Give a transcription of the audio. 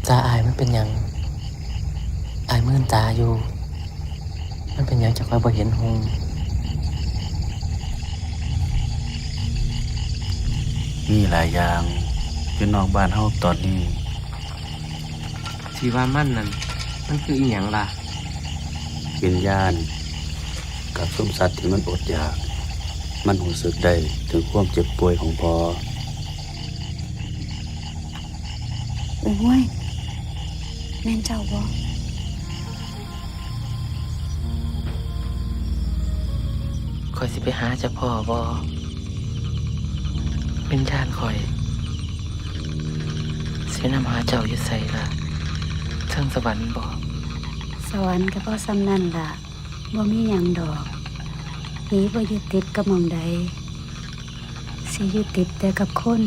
ตาอายมันเป็นหยังอายมื่นตาอยู่มันเป็นหยังจะคอยบ่เห็นหงมีหลายอย่างอยู่นอกบ้านเฮาตอนนี้ที่ว่ามันนั่นมันคืออีหยังล่ะวิญญาณกับซุ่มสัตว์ที่มันอดอยากมันรู้สึกได้ถึงความเจ็บป่วยของพอโอ้ยแม่นเจ้าบ่คอยสิไปหาเจ้าพ่อบ่วิญญาณคอยสินำหาเจ้าอยู่ไสล่ะเทิงสวรรค์บ่สวรรค์ก็บ่ซ้ำนั่นล่ะบ่มีหยังดอกผีบ่ยึดติดกับหม่องใดสิยึดติดแต่กับคน